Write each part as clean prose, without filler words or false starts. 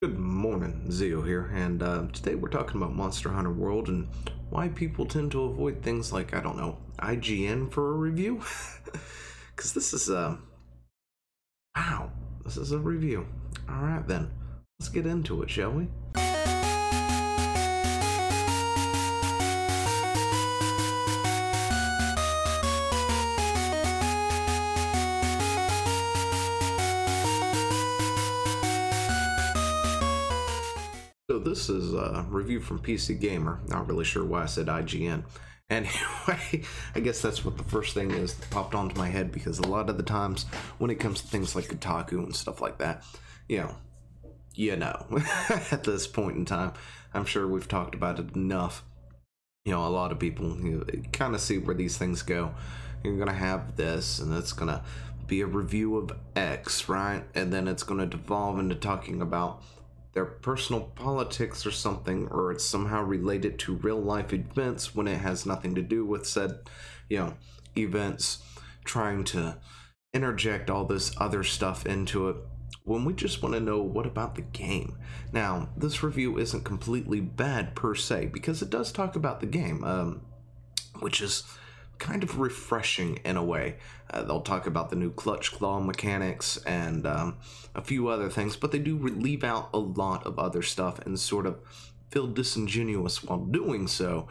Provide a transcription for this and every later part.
Good morning, Zio here, and today we're talking about Monster Hunter World and why people tend to avoid things like, I don't know, IGN for a review? Because this is, wow, this is a review. Alright then, let's get into it, shall we? So this is a review from PC Gamer. Not really sure why I said IGN. Anyway, I guess that's what the first thing is that popped onto my head, because a lot of the times when it comes to things like Kotaku and stuff like that, at this point in time, I'm sure we've talked about it enough. A lot of people kind of see where these things go. You're going to have this, and it's going to be a review of X, right? And then it's going to devolve into talking about their personal politics or something, or it's somehow related to real life events when it has nothing to do with said, events, trying to interject all this other stuff into it when we just want to know what about the game. Now, this review isn't completely bad per se, because it does talk about the game, which is kind of refreshing in a way. They'll talk about the new clutch claw mechanics and a few other things, but they do leave out a lot of other stuff and sort of feel disingenuous while doing so,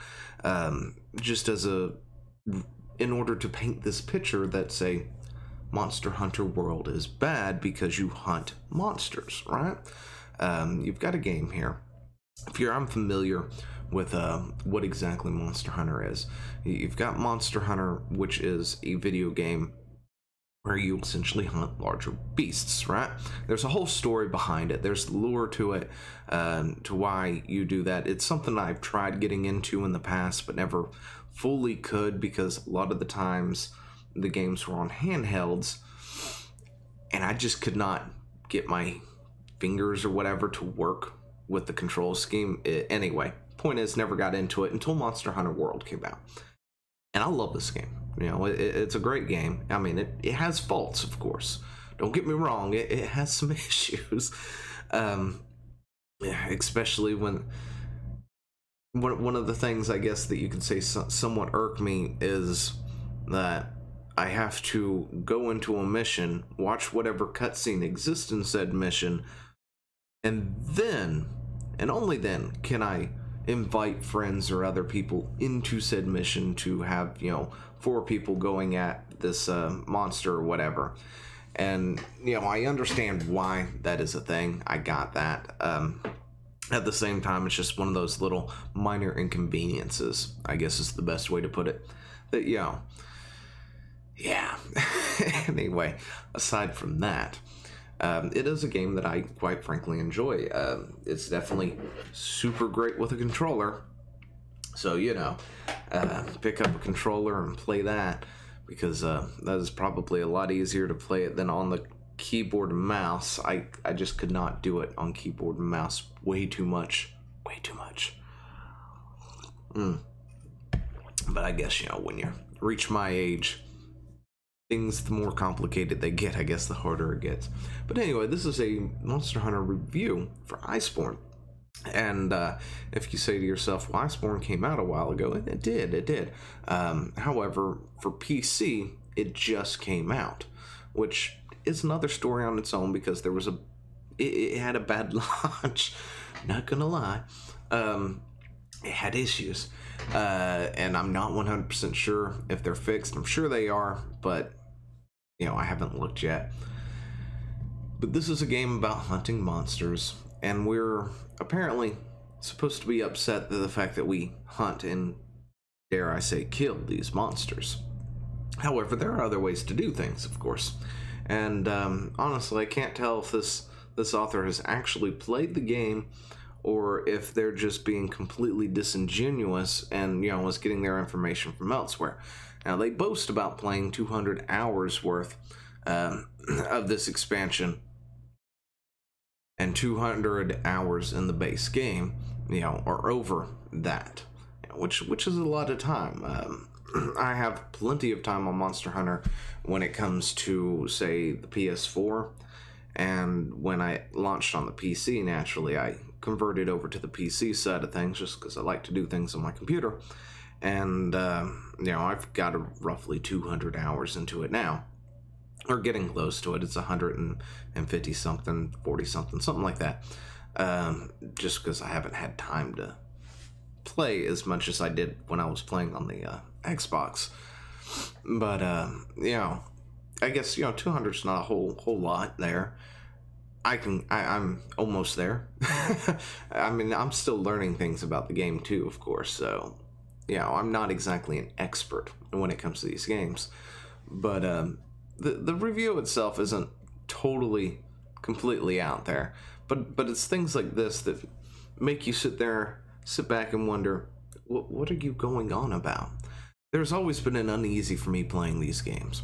just as in order to paint this picture that, say, Monster Hunter World is bad because you hunt monsters, right? You've got a game here. If you're unfamiliar with what exactly Monster Hunter is, you've got Monster Hunter, which is a video game where you essentially hunt larger beasts, right? There's a whole story behind it. There's lore to it, to why you do that. It's something I've tried getting into in the past, but never fully could, because a lot of the times the games were on handhelds, and I just could not get my fingers or whatever to work with the control scheme. Anyway, point is, never got into it until Monster Hunter World came out. And I love this game. It's a great game. I mean, it has faults, of course. Don't get me wrong, it has some issues. Especially when one of the things, I guess, that you can say somewhat irk me is that I have to go into a mission, watch whatever cutscene exists in said mission, and then, and only then, can I invite friends or other people into said mission to have, 4 people going at this monster or whatever. And, I understand why that is a thing. I got that. At the same time, it's just one of those little minor inconveniences, I guess is the best way to put it. That, yeah. Anyway, aside from that, it is a game that I quite frankly enjoy. It's definitely super great with a controller. So, pick up a controller and play that, because that is probably a lot easier to play it than on the keyboard and mouse. I just could not do it on keyboard and mouse. Way too much. But I guess, when you reach my age, things, the more complicated they get, I guess the harder it gets. But anyway, this is a Monster Hunter review for Iceborne. And if you say to yourself, well, Iceborne came out a while ago, and it did. However, for PC, it just came out, which is another story on its own, because there was it had a bad launch. Not gonna lie. It had issues. And I'm not 100% sure if they're fixed. I'm sure they are, but I haven't looked yet. But this is a game about hunting monsters, and we're apparently supposed to be upset at the fact that we hunt and, dare I say, kill these monsters. However, there are other ways to do things, of course. And honestly, I can't tell if this author has actually played the game, or if they're just being completely disingenuous and, was getting their information from elsewhere. Now, they boast about playing 200 hours worth of this expansion, and 200 hours in the base game, or over that, which is a lot of time. I have plenty of time on Monster Hunter when it comes to, say, the PS4, And when I launched on the PC, naturally, I converted over to the PC side of things just because I like to do things on my computer. And, I've got roughly 200 hours into it now. Or getting close to it. It's 150 something, 40 something, something like that. Just because I haven't had time to play as much as I did when I was playing on the Xbox. But, I guess, 200's not a whole lot there. I'm almost there. I mean, I'm still learning things about the game too, of course, so, I'm not exactly an expert when it comes to these games. But, the review itself isn't completely out there. But it's things like this that make you sit back and wonder, what are you going on about? There's always been an uneasy for me playing these games,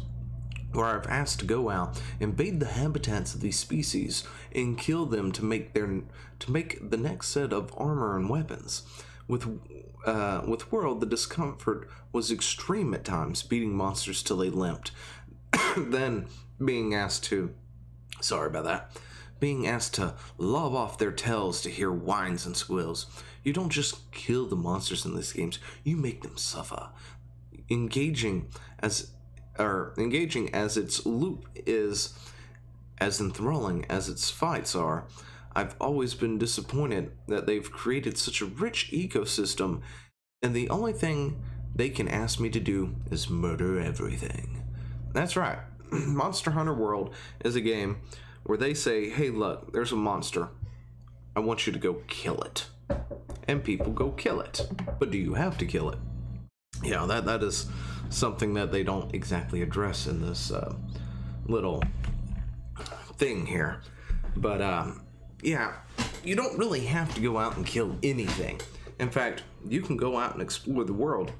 where I've asked to go out, invade the habitats of these species, and kill them to make the next set of armor and weapons. With World, the discomfort was extreme at times, beating monsters till they limped. Then being asked to lob off their tails to hear whines and squeals. You don't just kill the monsters in these games, you make them suffer. Engaging as its loop is as enthralling as its fights are, I've always been disappointed that they've created such a rich ecosystem, and the only thing they can ask me to do is murder everything. That's right. Monster Hunter World is a game where they say, hey, look, there's a monster. I want you to go kill it. And people go kill it. But do you have to kill it? That is something that they don't exactly address in this little thing here. But, you don't really have to go out and kill anything. In fact, you can go out and explore the world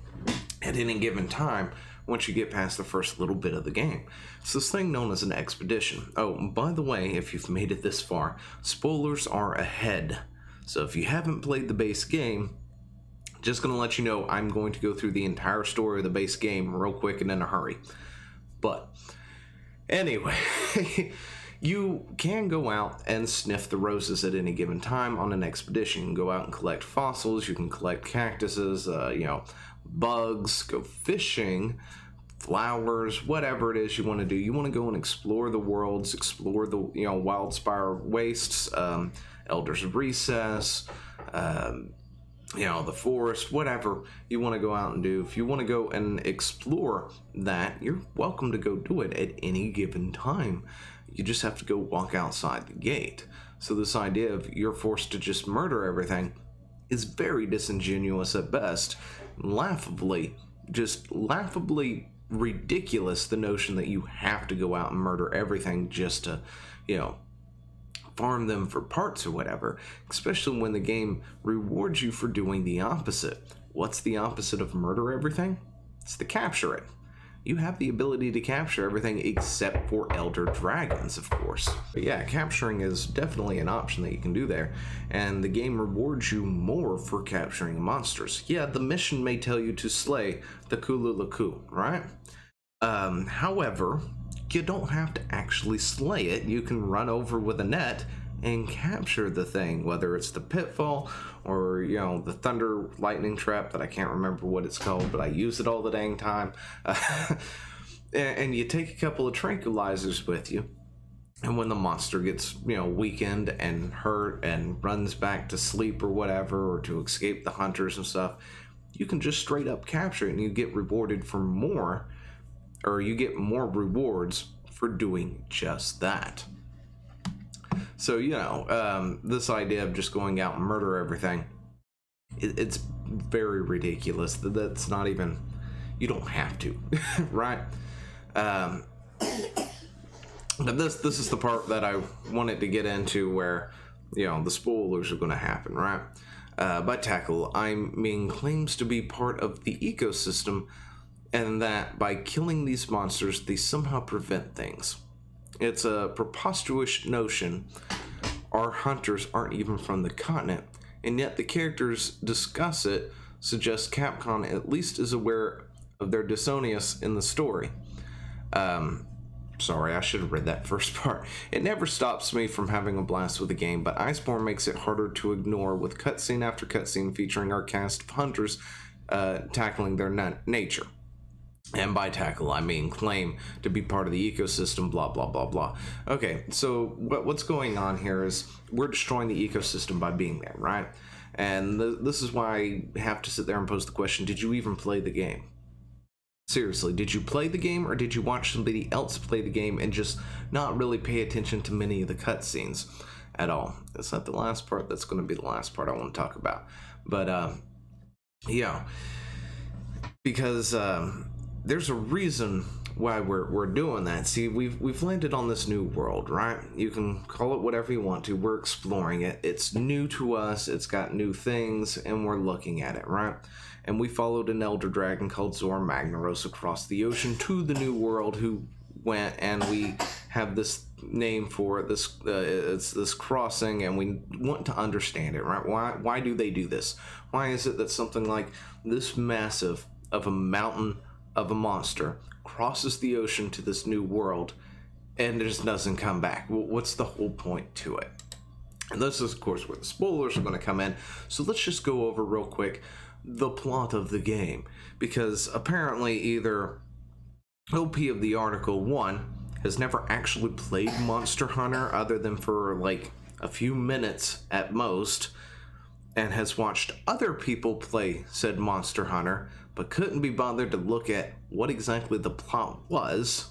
at any given time once you get past the first little bit of the game. It's this thing known as an expedition. Oh, by the way, if you've made it this far, spoilers are ahead. So if you haven't played the base game, just going to let you know I'm going to go through the entire story of the base game real quick and in a hurry. But anyway, you can go out and sniff the roses at any given time on an expedition. You can go out and collect fossils, you can collect cactuses, bugs, go fishing, flowers, whatever it is you want to do. You want to go and explore the worlds, explore the Wildspire Wastes, Elder's Recess, the forest, whatever you want to go out and do. If you want to go and explore that, you're welcome to go do it at any given time. You just have to go walk outside the gate. So this idea of you're forced to just murder everything is very disingenuous at best. Laughably ridiculous, the notion that you have to go out and murder everything just to, farm them for parts or whatever, especially when the game rewards you for doing the opposite. What's the opposite of murder everything? It's to capture it. You have the ability to capture everything except for elder dragons, of course. But yeah, capturing is definitely an option that you can do there, and the game rewards you more for capturing monsters. Yeah, the mission may tell you to slay the Kululaku, right? However, you don't have to actually slay it. You can run over with a net and capture the thing, whether it's the pitfall or the thunder lightning trap that I can't remember what it's called, but I use it all the dang time. And you take a couple of tranquilizers with you, and when the monster gets weakened and hurt and runs back to sleep or whatever, or to escape the hunters and stuff, you can just straight up capture it, and you get rewarded for more, or you get more rewards for doing just that. So, this idea of just going out and murder everything, it's very ridiculous. That's not even, you don't have to, right? But this is the part that I wanted to get into where, the spoilers are going to happen, right? By tackle, I mean claims to be part of the ecosystem, and that by killing these monsters, they somehow prevent things. It's a preposterous notion. Our hunters aren't even from the continent, and yet the characters discuss it, suggest Capcom at least is aware of their dissonance in the story. Sorry, I should have read that first part. It never stops me from having a blast with the game, but Iceborne makes it harder to ignore with cutscene after cutscene featuring our cast of hunters tackling their nature. And by tackle, I mean claim to be part of the ecosystem, blah, blah, blah, blah. Okay, so what's going on here is we're destroying the ecosystem by being there, right? And this is why I have to sit there and pose the question, did you even play the game? Seriously, did you play the game, or did you watch somebody else play the game and just not really pay attention to many of the cutscenes at all? Is that the last part? That's going to be the last part I want to talk about. But, yeah, because there's a reason why we're doing that. See, we've landed on this new world, right? You can call it whatever you want to. We're exploring it. It's new to us. It's got new things, and we're looking at it, right? And we followed an elder dragon called Zora Magnaros across the ocean to the new world, who went, and we have this name for this. It's this crossing, and we want to understand it, right? Why do they do this? Why is it that something like this massive of a mountain of a monster crosses the ocean to this new world and just doesn't come back? Well, what's the whole point to it? And this is, of course, where the spoilers are going to come in. So let's just go over real quick the plot of the game, because apparently either OP of the article 1 has never actually played Monster Hunter other than for like a few minutes at most, and has watched other people play said Monster Hunter but couldn't be bothered to look at what exactly the plot was,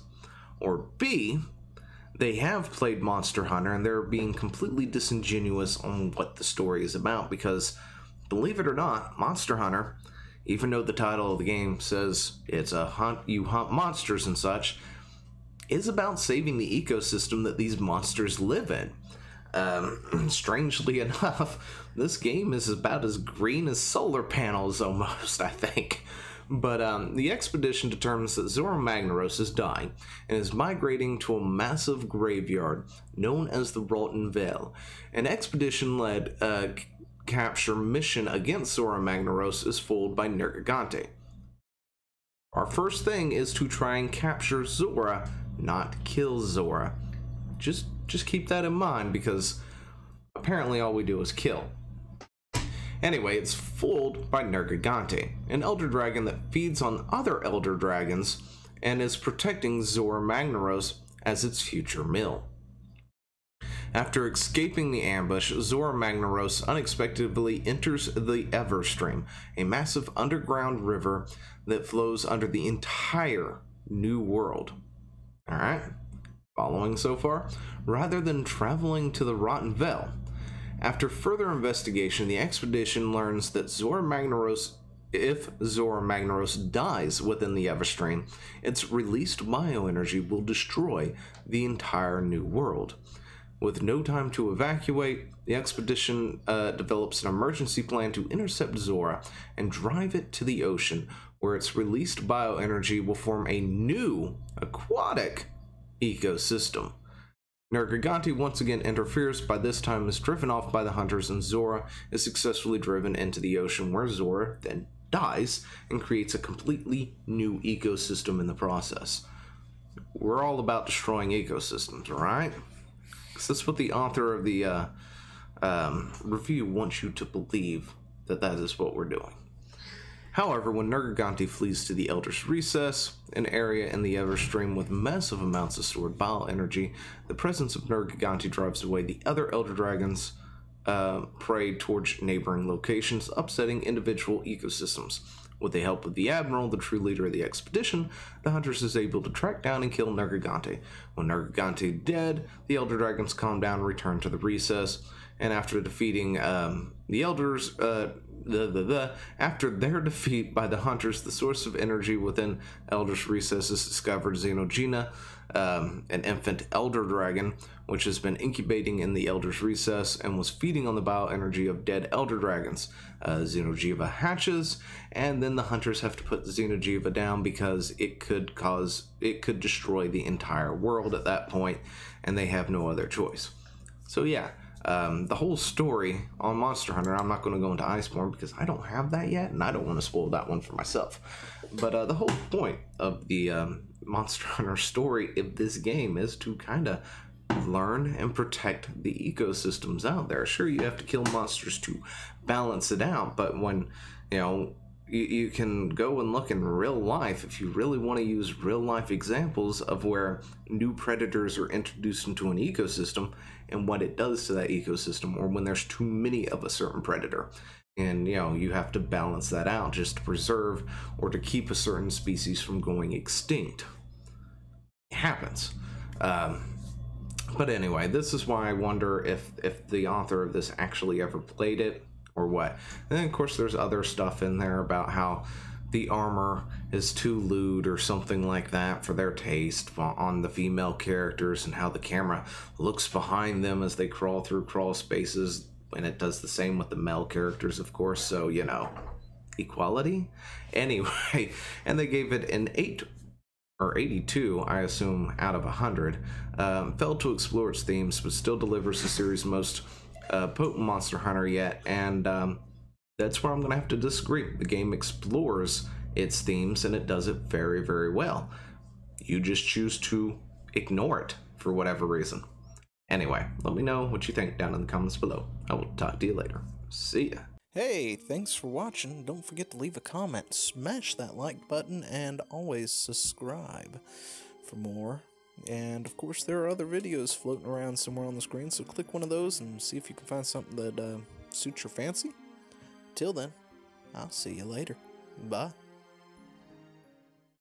or B, they have played Monster Hunter and they're being completely disingenuous on what the story is about, because believe it or not, Monster Hunter, even though the title of the game says it's a hunt, you hunt monsters and such, is about saving the ecosystem that these monsters live in. Strangely enough, this game is about as green as solar panels almost, I think. But the expedition determines that Zora Magnaros is dying and is migrating to a massive graveyard known as the Rotten Vale. An expedition-led capture mission against Zora Magnaros is foiled by Nergigante. Our first thing is to try and capture Zora, not kill Zora. Just keep that in mind, because apparently all we do is kill. Anyway, it's fooled by Nergigante, an elder dragon that feeds on other elder dragons and is protecting Zora Magnaros as its future meal. After escaping the ambush, Zora Magnaros unexpectedly enters the Everstream, a massive underground river that flows under the entire new world. Alright, following so far? Rather than traveling to the Rotten Vale, after further investigation, the expedition learns that if Zora Magnaros dies within the Everstream, its released bioenergy will destroy the entire new world. With no time to evacuate, the expedition develops an emergency plan to intercept Zora and drive it to the ocean, where its released bioenergy will form a new aquatic ecosystem. Nergigante once again interferes, by this time is driven off by the hunters, and Zora is successfully driven into the ocean, where Zora then dies and creates a completely new ecosystem in the process. We're all about destroying ecosystems, right? Because that's what the author of the review wants you to believe, that is what we're doing. However, when Nergigante flees to the Elder's Recess, an area in the Everstream with massive amounts of stored bioenergy, the presence of Nergigante drives away the other Elder Dragons prey towards neighboring locations, upsetting individual ecosystems. With the help of the Admiral, the true leader of the expedition, the Hunters is able to track down and kill Nergigante. When Nergigante dead, the Elder Dragons calm down and return to the Recess, and after defeating the Elders, after their defeat by the Hunters, the source of energy within Elder's Recess is discovered. Xenogena, an infant Elder Dragon, which has been incubating in the Elder's Recess and was feeding on the bioenergy of dead Elder Dragons. Xenogeva hatches, and then the Hunters have to put Xenogeva down because it could destroy the entire world at that point, and they have no other choice. So yeah. The whole story on Monster Hunter, I'm not going to go into Iceborne because I don't have that yet, and I don't want to spoil that one for myself. But the whole point of the Monster Hunter story of this game is to kind of learn and protect the ecosystems out there. Sure, you have to kill monsters to balance it out, but when, you know, you can go and look in real life if you really want to use real life examples of where new predators are introduced into an ecosystem and what it does to that ecosystem, or when there's too many of a certain predator. And, you know, you have to balance that out just to preserve or to keep a certain species from going extinct. It happens. But anyway, this is why I wonder if the author of this actually ever played it or what. And then, of course, there's other stuff in there about how the armor is too lewd or something like that for their taste on the female characters, and how the camera looks behind them as they crawl through crawl spaces, and it does the same with the male characters, of course. So, you know, equality? Anyway, and they gave it an 8 or 82, I assume, out of 100. Failed to explore its themes, but still delivers the series' most potent Monster Hunter yet, and that's where I'm going to have to disagree. The game explores its themes, and it does it very, very well. You just choose to ignore it for whatever reason. Anyway, let me know what you think down in the comments below. I will talk to you later. See ya. Hey, thanks for watching. Don't forget to leave a comment, smash that like button, and always subscribe for more. And of course, there are other videos floating around somewhere on the screen, so click one of those and see if you can find something that suits your fancy. Till then, I'll see you later. Bye.